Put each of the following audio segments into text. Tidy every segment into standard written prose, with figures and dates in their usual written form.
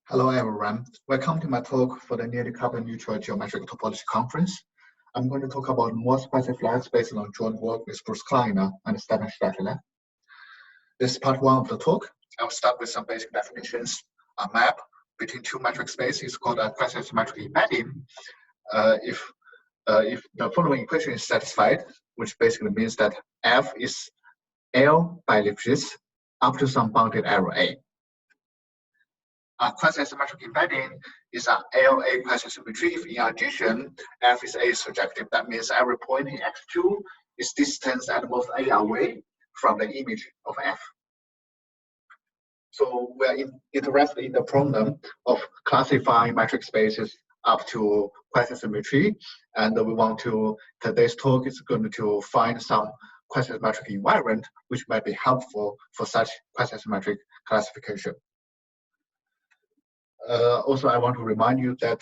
Hello everyone, welcome to my talk for the nearly carbon neutral geometric topology conference. I'm going to talk about Morse quasiflats based on joint work with Bruce Kleiner and Stefan Stratler. This is part one of the talk. I'll start with some basic definitions. A map between two metric spaces is called a quasi-symmetric embedding. If the following equation is satisfied, which basically means that F is L by Lipschitz up to some bounded error A. A quasi-symmetric embedding is an LA quasi-symmetry if in addition F is A surjective. That means every point in X2 is distance at most A away from the image of F. So we are interested in the problem of classifying metric spaces up to quasi-symmetry, and we want to, today's talk is going to find some quasi-symmetric environment which might be helpful for such quasi-symmetric classification. Also, I want to remind you that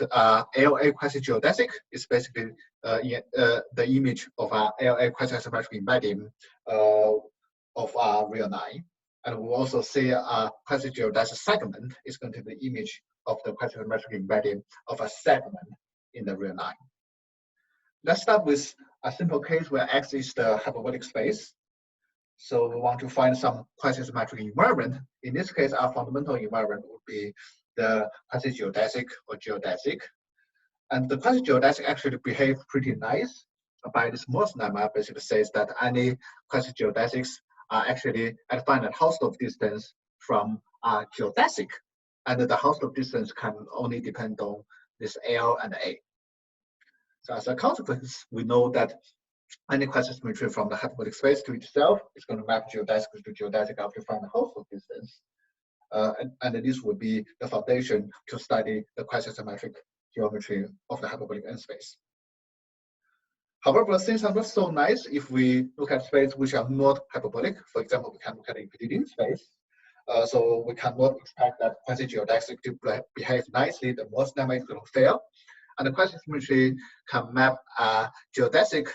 LA quasi-geodesic is basically the image of a LA quasi-symmetric embedding of a real line. And we'll also say a quasi-geodesic segment is going to be the image of the quasi-symmetric embedding of a segment in the real line. Let's start with a simple case where X is the hyperbolic space. So we want to find some quasi-symmetric environment. In this case, our fundamental environment would be the quasi-geodesic or geodesic. And the quasi-geodesic actually behave pretty nice. By this Morse lemma basically says that any quasi-geodesics are actually at finite Hausdorff distance from a geodesic. And the Hausdorff distance can only depend on this L and A. So as a consequence, we know that any quasi-symmetry from the hyperbolic space to itself is going to map geodesic to geodesic after finite Hausdorff distance. And this would be the foundation to study the quasi-symmetric geometry of the hyperbolic n space. However, things are not so nice if we look at spaces which are not hyperbolic. For example, we can look at Euclidean space. So we cannot expect that quasi-geodesic to behave nicely. The Morse lemma is going to fail. And the quasi-symmetry can map a geodesic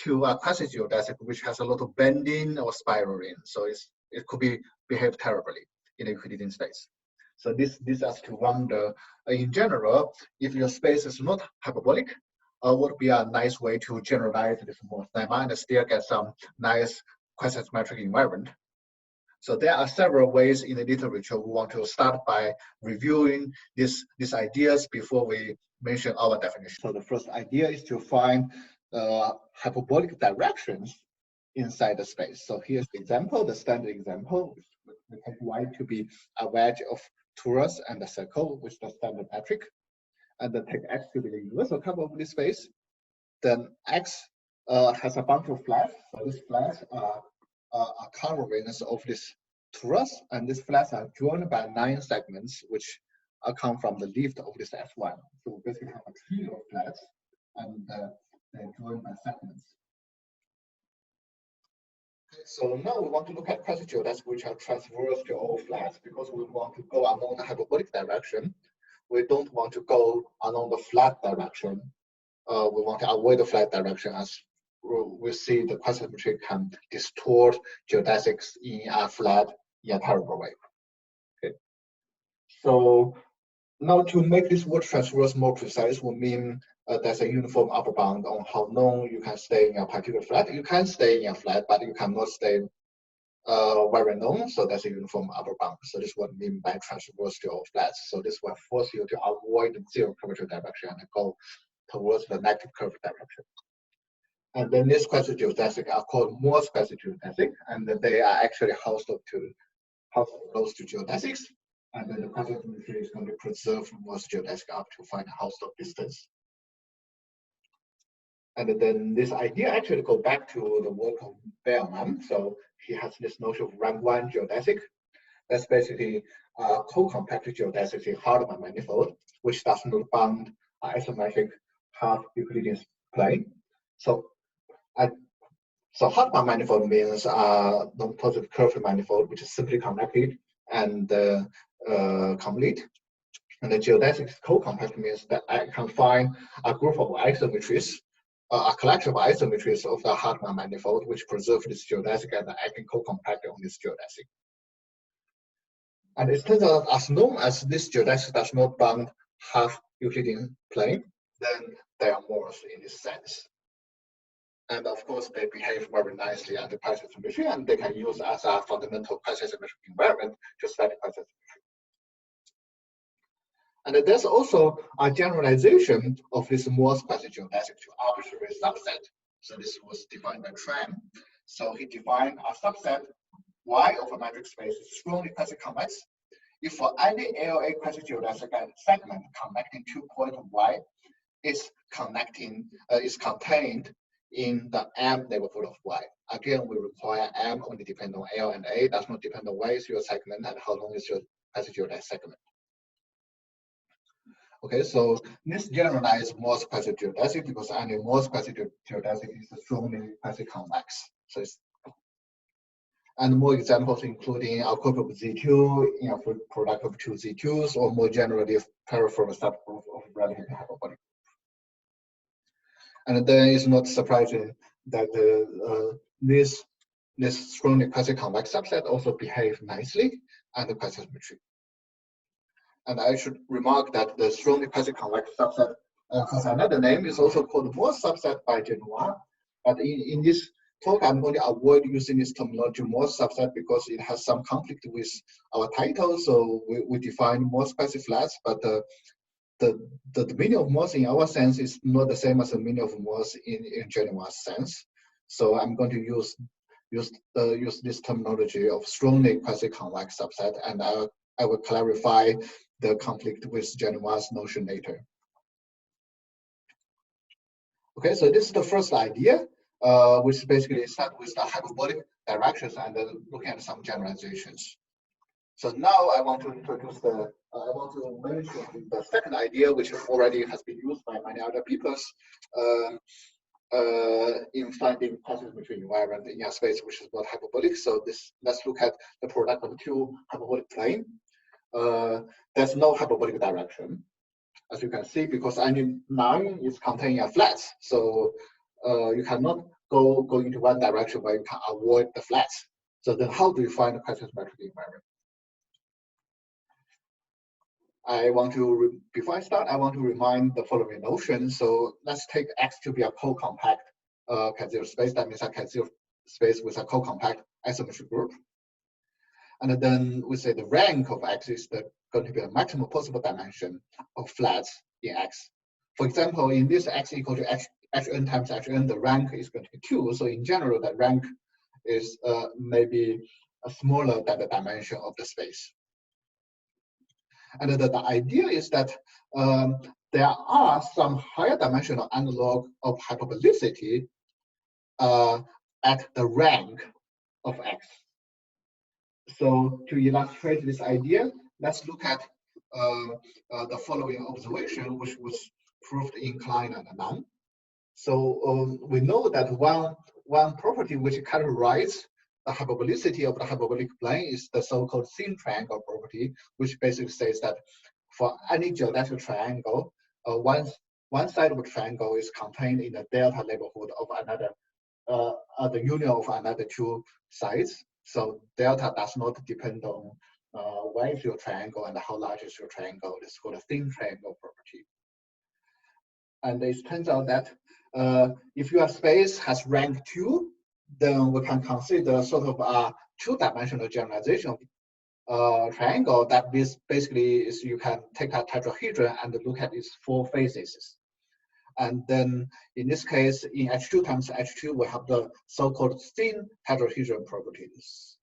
to a quasi-geodesic which has a lot of bending or spiraling. So it could behave terribly in a Euclidean space. So this leads us to wonder, in general, if your space is not hyperbolic, what would be a nice way to generalize this Morse lemma and still get some nice quasi-symmetric environment? So there are several ways in the literature. We want to start by reviewing these ideas before we mention our definition. So the first idea is to find hyperbolic directions inside the space. So here's the example, the standard example. We take Y to be a wedge of torus and a circle, which is the standard metric. And then take X to be the universal cover of this space. Then X has a bunch of flats. So these flats are covariance of this torus, and these flats are joined by 9 segments, which come from the lift of this S1. So we basically have a tree of flats, and they're joined by segments. So now we want to look at quasi-geodesics which are transverse to all flats because we want to go along the hyperbolic direction. We don't want to go along the flat direction. We want to avoid the flat direction as we see the quasi-symmetry can distort geodesics in a flat, in a terrible way. Okay. So now to make this word transverse more precise will mean there's a uniform upper bound on how long you can stay in a particular flat. You can stay in a flat, but you cannot stay very long. So there's a uniform upper bound. So this would mean by transverse to all flats. So this will force you to avoid the zero curvature direction and go towards the negative curvature direction. And then these quasi-geodesics are called Morse quasi-geodesic, and they are actually Hausdorff close to geodesics. And then the quasi-symmetry is going to preserve Morse geodesic up to find a Hausdorff distance. And then this idea actually goes back to the work of Bellman. So he has this notion of rank 1 geodesic. That's basically a co-compact geodesic Hartmann manifold, which does not bound an isometric half Euclidean plane. So Hartmann manifold means non-positive curved manifold, which is simply connected and complete. And the geodesic co-compact means that I can find a group of isometries, a collection of isometries of the Hartmann manifold, which preserve this geodesic, and I can co-compact on this geodesic. And it turns out as long as this geodesic does not bound half Euclidean plane, then they are Morse in this sense. And of course, they behave very nicely under quasi-symmetry, and they can use as a fundamental quasi-symmetric invariant to study quasi-symmetry. And there's also a generalization of this Morse quasi-geodesic to arbitrary subset. So this was defined by Tran. So he defined a subset Y of a metric space is strongly quasi-convex if for any ALA quasi-geodesic segment connecting to point Y is contained in the M neighborhood of Y. Again, we require M only depend on L and A, does not depend on where is your segment and how long is your quasi-geodesic segment. Okay, so this generalized Morse quasi-geodesic because any Morse quasi-geodesic is strongly quasi-convex. So it's, and more examples including a copy of Z2 in a product of two Z2s, or more generally, paraform subgroup of relatively hyperbolic. And then it's not surprising that this strongly quasi-convex subset also behave nicely under quasi-symmetry. And I should remark that the strongly quasi-convex subset has another name. It's also called Morse subset by Genois. But in this talk, I'm going to avoid using this terminology Morse subset because it has some conflict with our title. So we define Morse quasiflats, but the meaning of Morse in our sense is not the same as the meaning of Morse in Genois' sense. So I'm going to use this terminology of strongly quasi-convex subset, and I will clarify the conflict with Genois' notion later. Okay, so this is the first idea, which basically starts with the hyperbolic directions and then looking at some generalizations. So now I want to introduce I want to mention the second idea, which already has been used by many other people in finding quasi-symmetry environment in a space which is not hyperbolic. So let's look at the product of two hyperbolic plane. There's no hyperbolic direction, as you can see, because any line is containing a flats. So you cannot go into one direction where you can avoid the flats. So then how do you find the quasi-symmetric invariant? Before I start, I want to remind the following notion. So let's take X to be a co-compact Cat0 space. That means a Cat0 space with a co-compact isometric group. And then we say the rank of X is going to be a maximum possible dimension of flats in X. For example, in this X equal to Hn times Hn, the rank is going to be 2. So in general, that rank is maybe smaller than the dimension of the space. And the idea is that there are some higher dimensional analog of hyperbolicity at the rank of X. So to illustrate this idea, let's look at the following observation, which was proved in Klein and Nan. So we know that one property which characterizes the hyperbolicity of the hyperbolic plane is the so-called thin triangle property, which basically says that for any geodesic triangle, one side of the triangle is contained in the delta neighborhood of another, the union of another two sides. So delta does not depend on where is your triangle and how large is your triangle. It's called a thin triangle property. And it turns out that if your space has rank 2, then we can consider sort of a two-dimensional generalization of triangle. That basically is you can take a tetrahedron and look at its 4 faces. And then in this case, in H2 times H2, we have the so-called thin tetrahedron properties.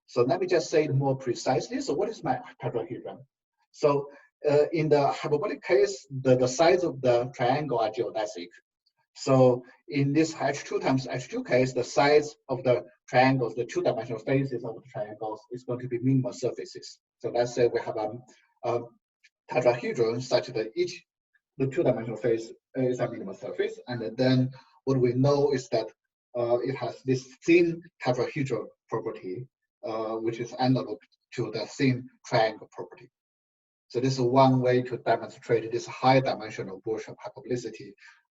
So let me just say it more precisely. So what is my tetrahedron? So in the hyperbolic case, the sides of the triangle are geodesic. So in this H2 times H2 case, the sides of the triangles, the two-dimensional faces of the triangles is going to be minimal surfaces. So let's say we have a tetrahedron such that the two-dimensional face is a minimal surface. And then what we know is that it has this thin tetrahedral property, which is analog to the thin triangle property. So this is one way to demonstrate this high dimensional version of hyperbolicity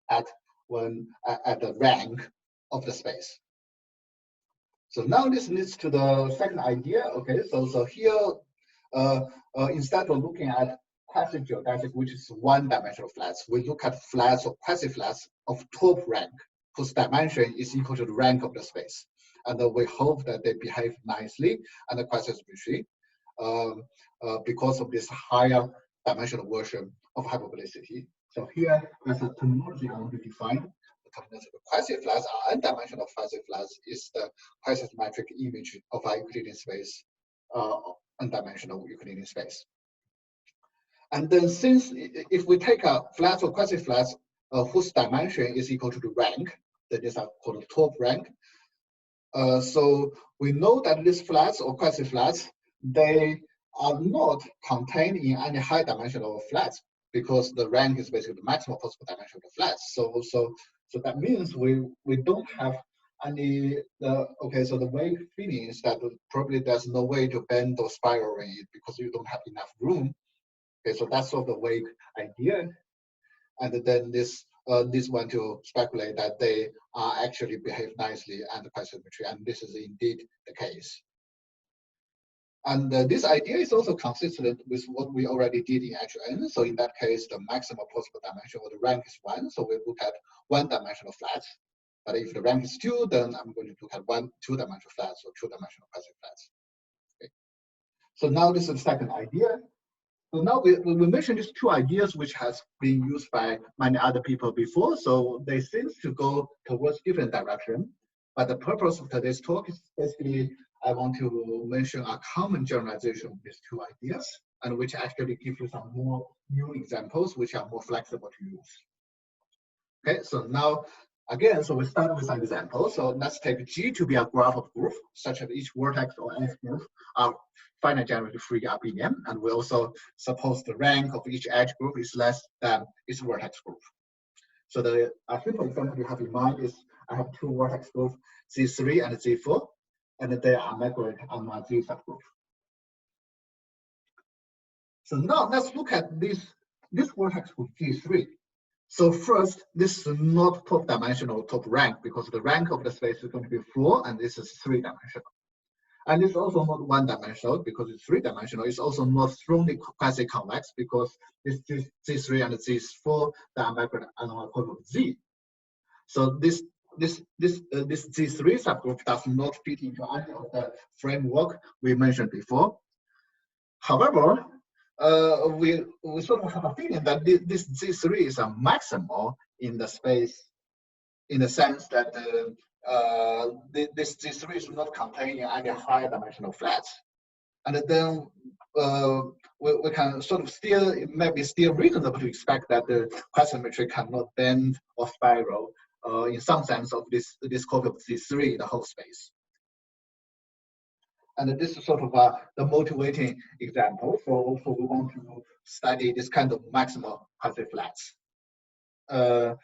at the rank of the space. So now this leads to the second idea. Okay, so here Instead of looking at quasi-geodesic, which is one-dimensional flats, we look at flats or quasi-flats of top rank, whose dimension is equal to the rank of the space. And we hope that they behave nicely and quasi-symmetry because of this higher dimensional version of hyperbolicity. So here, as a terminology I want to define, the quasi-flats are n-dimensional quasi-flats is the quasi-symmetric image of a Euclidean space, n-dimensional Euclidean space. And then since if we take a flats or quasi-flats whose dimension is equal to the rank, that is called top rank. So we know that these flats or quasi-flats, they are not contained in any high dimensional flats because the rank is basically the maximum possible dimension of the flats. So that means we don't have any, okay, so the vague feeling is that probably there's no way to bend or spiral in it because you don't have enough room. Okay, so that's sort of the vague idea. And then this one to speculate that they are actually behave nicely and quasi-symmetry, and this is indeed the case. And this idea is also consistent with what we already did in HN. So in that case, the maximum possible dimension of the rank is 1. So we look at one-dimensional flats. But if the rank is 2, then I'm going to look at two-dimensional flats or two-dimensional quasi-flats. Okay. So now this is the second idea. So now we mentioned these two ideas which has been used by many other people before. So they seem to go towards different direction. But the purpose of today's talk is basically I want to mention a common generalization of these two ideas, and which actually give you some more new examples which are more flexible to use. Okay, so now again, so we start with an example. So let's take G to be a graph of group, such that each vertex or edge group are finite generator free RBM, and we also suppose the rank of each edge group is less than its vertex group. So the simple example you have in mind is I have two vertex groups, Z3 and Z4, and they are measured on my Z subgroup. So now let's look at this vertex group G3. So first, this is not top dimensional top rank because the rank of the space is going to be 4, and this is 3-dimensional. And it's also not 1-dimensional because it's 3-dimensional. It's also not strongly quasi-convex because this Z3 and Z4 that are measured on a curve of Z. So this Z3 subgroup does not fit into any of the framework we mentioned before. However, we sort of have a feeling that this Z3 is a maximal in the space, in the sense that this Z3 is not containing any higher dimensional flats. And then we can sort of still, it may be still reasonable to expect that the quasi-symmetry cannot bend or spiral in some sense of this curve of Z3, the whole space. And this is sort of the motivating example for we want to study this kind of maximal quasi-flats. Okay,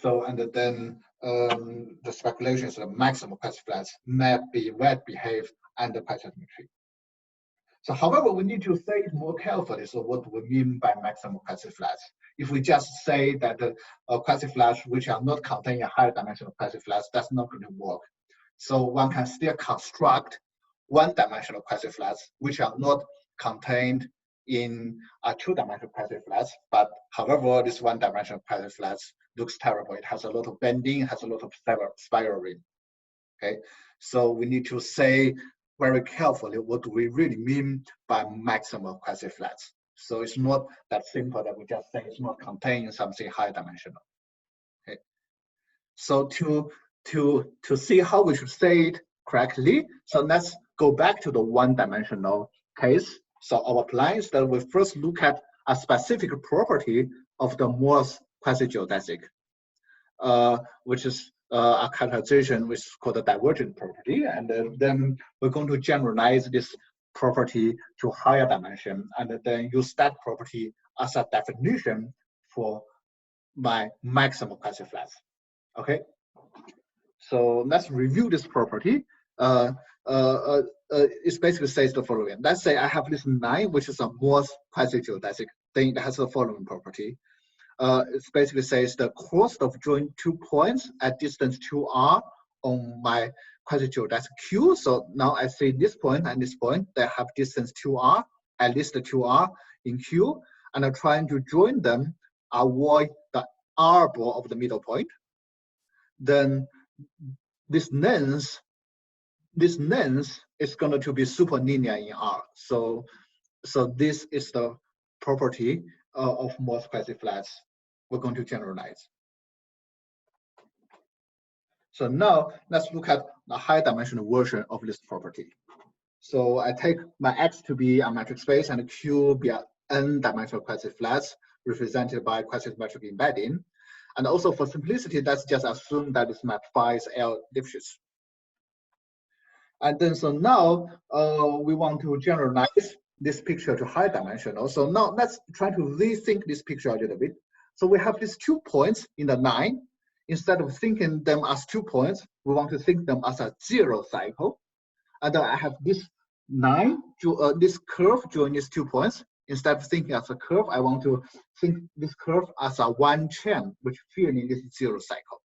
so and then the speculation is that maximal quasi-flats may be well behaved under quasi-symmetry. So however, we need to say it more carefully. So what do we mean by maximal quasi-flats? If we just say that quasi-flats which are not containing a higher dimensional quasi-flats, that's not going to work. So one can still construct one-dimensional quasi-flats which are not contained in a two-dimensional quasi-flats, but however, this one-dimensional quasi-flats looks terrible. It has a lot of bending, it has a lot of spiraling. Okay, so we need to say very carefully what do we really mean by maximal quasi-flats. So it's not that simple that we just say it's not containing something high dimensional. Okay, so to see how we should say it correctly, so let's go back to the one-dimensional case. So our plan is that we first look at a specific property of the Morse quasi-geodesic, which is a characterization which is called the divergent property, and then we're going to generalize this property to higher dimension, and then use that property as a definition for my maximal quasi-flats. Okay, so let's review this property. It basically says the following. Let's say I have this line, which is a Morse quasi-geodesic, then it has the following property. It basically says the cost of joining 2 points at distance 2r on my quasi-geodesic Q. So now I see this point and this point, they have distance 2r, at least 2r in Q, and I'm trying to join them, avoid the r ball of the middle point. Then this length is going to be superlinear in R. So this is the property of Morse quasiflats we're going to generalize. So now let's look at the high dimensional version of this property. So I take my X to be a metric space and Q be an n-dimensional quasiflats represented by quasi-symmetric embedding. And also for simplicity, let's just assume that this map phi is L Lipschitz. And then so now we want to generalize this picture to high dimensional. So now let's try to rethink this picture a little bit. So we have these 2 points in the line. Instead of thinking them as 2 points, we want to think them as a 0 cycle. And then I have this line, this curve join these 2 points. Instead of thinking as a curve, I want to think this curve as a one chain, which filling is 0 cycle.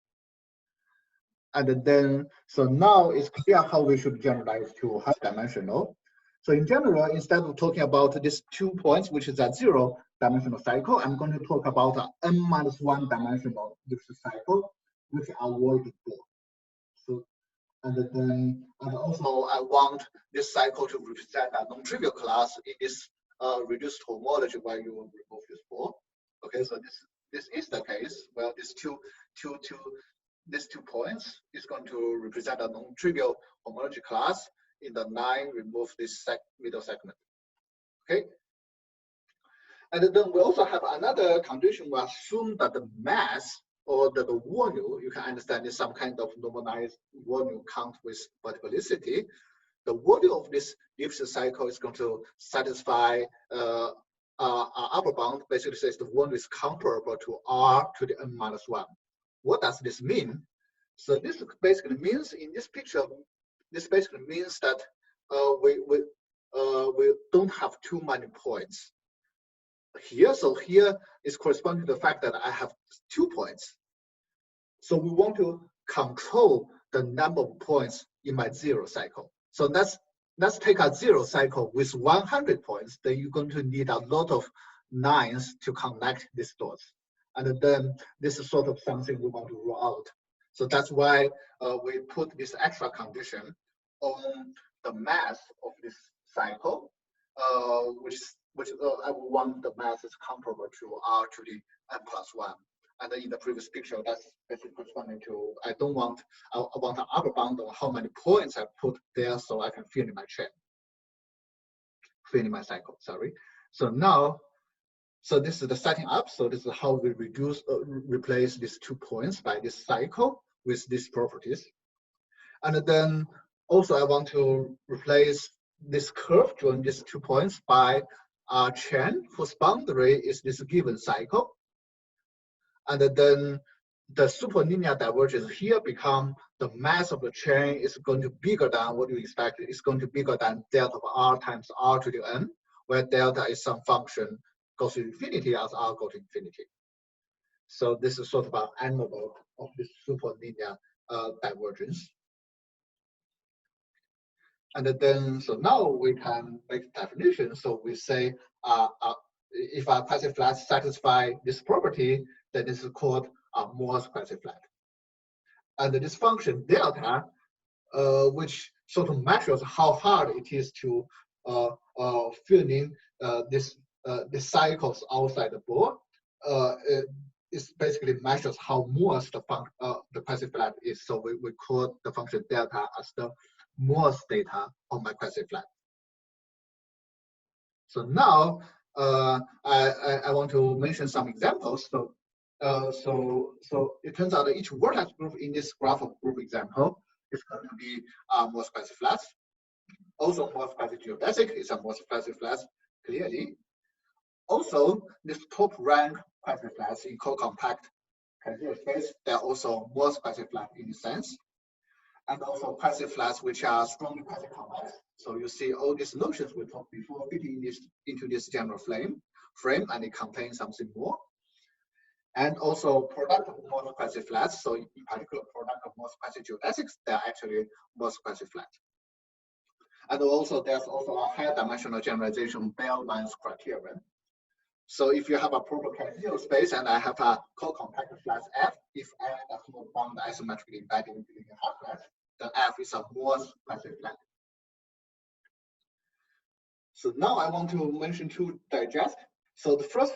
And then, so now it's clear how we should generalize to high dimensional. So in general, instead of talking about these 2 points, which is a 0 dimensional cycle, I'm going to talk about an n-1 dimensional cycle, which I avoid before. So, and then, and also I want this cycle to represent a non-trivial class in this reduced homology where you will remove this ball. Okay, so this is the case. Well, these these 2 points is going to represent a non-trivial homology class in the line, remove this middle segment. Okay. And then we also have another condition. We assume that the mass or the volume, you can understand is some kind of normalized volume count with multiplicity. The volume of this Lipschitz cycle is going to satisfy our upper bound. Basically says the volume is comparable to R to the n-1. What does this mean? So this basically means in this picture, this basically means that we don't have too many points here. So here is corresponding to the fact that I have 2 points. So we want to control the number of points in my 0 cycle. So let's take a 0 cycle with 100 points. Then you're going to need a lot of lines to connect these dots. And then this is sort of something we want to rule out. So that's why we put this extra condition on the mass of this cycle, which I would want the mass is comparable to R to the n+1. And then in the previous picture, that's basically corresponding to, I want an upper bound on how many points I put there so I can fill in my chain, fill in my cycle, sorry. So now, so this is the setting up. So this is how we replace these 2 points by this cycle with these properties. And then also I want to replace this curve join these 2 points by a chain whose boundary is this given cycle. And then the superlinear divergence here become the mass of the chain is going to be bigger than what you expect. It's going to be bigger than delta of R times R to the n, where delta is some function goes to infinity as R goes to infinity. So this is sort of an analog of this superlinear divergence. And then, so now we can make definition. So we say if a quasiflat satisfy this property, then this is called a Morse quasiflat. And this function delta, which sort of measures how hard it is to fill in the cycles outside the ball, it basically measures how Morse the quasiflat is. So we call the function delta as the Morse data of my quasiflat. So now I want to mention some examples. So it turns out that each vertex group in this graph of group example is going to be Morse quasiflats. Also, Morse quasi-geodesic is a Morse quasiflats clearly. Also, this top rank quasiflats in co-compact Cantor space, they're also Morse quasiflat in a sense. And also quasiflats which are strongly quasi-convex. So you see all these notions we talked before fitting into this general frame, and it contains something more. And also product of Morse quasiflats. So in particular, product of Morse quasi-geodesics, they are actually Morse quasiflat. And also there's also a higher dimensional generalization Bell-Lines criterion. So if you have a proper Cartesian space and I have a co-compact flat F, if F does not bound isometrically embedded within the half flat, then F is a Morse quasiflat. So now I want to mention two digest. So the first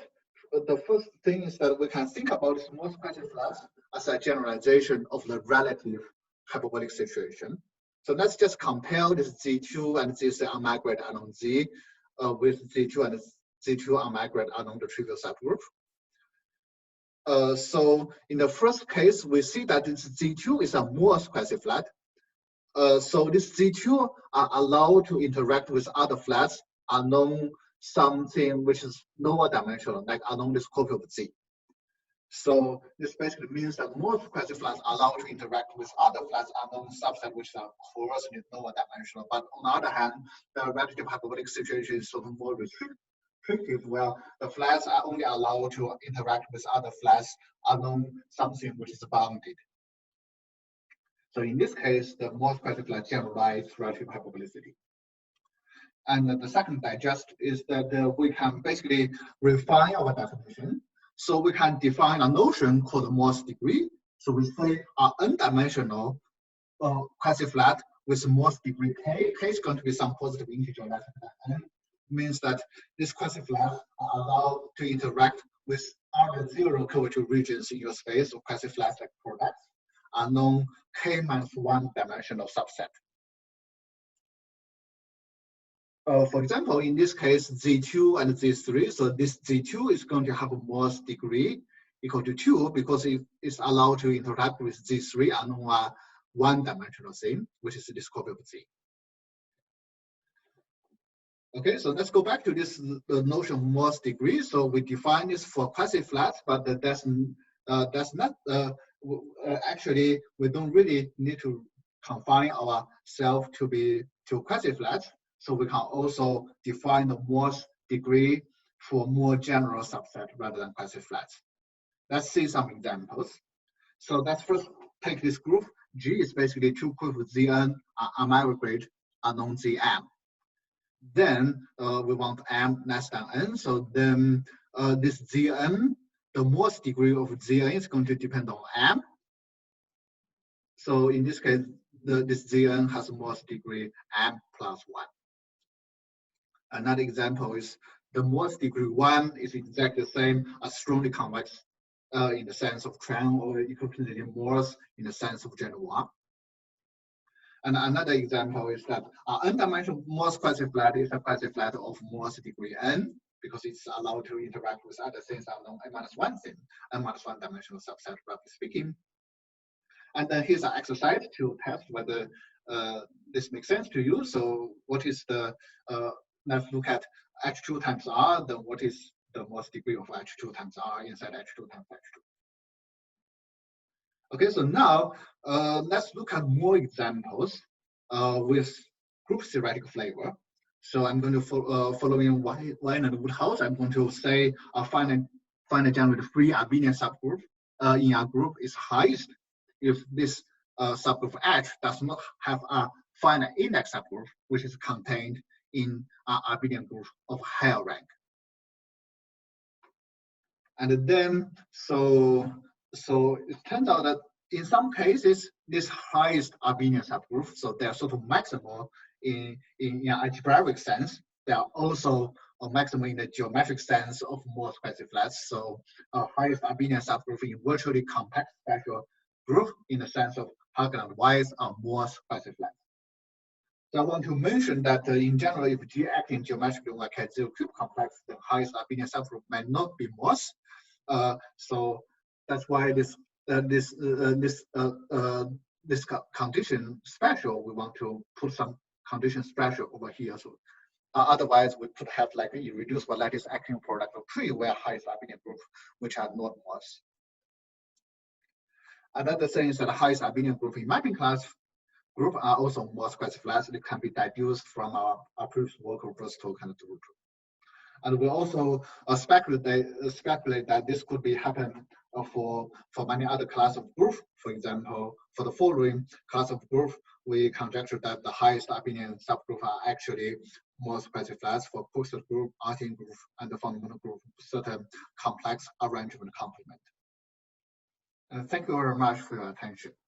thing is that we can think about Morse quasiflats as a generalization of the relative hyperbolic situation. So let's just compare this Z2 and Z3 are migrate along Z with Z2 and Z2 are migrate along the trivial subgroup. So in the first case, we see that this Z2 is a Morse quasiflat. So this Z2 are allowed to interact with other flats along something which is lower dimensional, like along this copy of Z. So this basically means that Morse quasiflats are allowed to interact with other flats along subset which are coarsely lower dimensional. But on the other hand, the relative hyperbolic situation is sort of more restrictive, where the flats are only allowed to interact with other flats along something which is bounded. So in this case, the Morse quasiflat generalize relative hyperbolicity. And the second digest is that we can basically refine our definition. So we can define a notion called Morse degree. So we say an n-dimensional quasiflat with Morse degree k. K is going to be some positive integer less than n. Means that these quasiflats are allowed to interact with other zero curvature regions in your space, or quasiflats like products, along k-1 dimensional subset. For example, in this case, Z2 and Z3, so this Z2 is going to have a Morse degree equal to 2 because it is allowed to interact with Z3 along a one-dimensional thing, which is this copy of Z. Okay, so let's go back to this notion of Morse degree. So we define this for quasi-flats, but that's not, actually, we don't really need to confine ourselves to quasi-flats. So we can also define the Morse degree for more general subset rather than quasi-flats. Let's see some examples. So let's first take this group. G is basically two groups of Zn are migrate along Zm. Then we want m less than n. So then this Zn, the Morse degree of Zn is going to depend on m. So in this case, this Zn has a Morse degree m plus 1. Another example is the Morse degree 1 is exactly the same as strongly convex in the sense of Tran or equivalently Morse in the sense of Genoa. And another example is that n-dimensional Morse quasiflat is a quasiflat of Morse degree n because it's allowed to interact with other things along n-1 thing, n-1 dimensional subset, roughly speaking. And then here's an exercise to test whether this makes sense to you. So what is the, let's look at H2 times R, then what is the Morse degree of H2 times R inside H2 times H2. Okay, so now let's look at more examples with group theoretic flavor. So I'm going to following Wine and Woodhouse, I'm going to say a finite generated free abelian subgroup in a group is highest if this subgroup H does not have a finite index subgroup, which is contained in an abelian group of higher rank. And then, so it turns out that in some cases, this highest abelian subgroup, so they're sort of maximal in an algebraic sense. They are also a maximum in the geometric sense of Morse quasiflats. So highest abelian subgroup in virtually compact spatial group in the sense of Hagen and Weiss are Morse quasiflats. So I want to mention that in general, if G acting geometrically like a zero cube complex, the highest abelian subgroup might not be Morse. So that's why this condition special, we want to put some condition special over here. So otherwise, we could have like a irreducible lattice acting product of tree where highest abelian group, which are not Morse. Another thing is that the highest abelian group in mapping class group are also Morse quasiflats. It can be deduced from our previous work of versatile kind of group. And we also speculate that this could be happen for many other class of group. For example, for the following class of group, we conjecture that the highest abelian subgroup are actually Morse quasiflats for posted group, Artin group, and the fundamental group, certain complex arrangement complement. Thank you very much for your attention.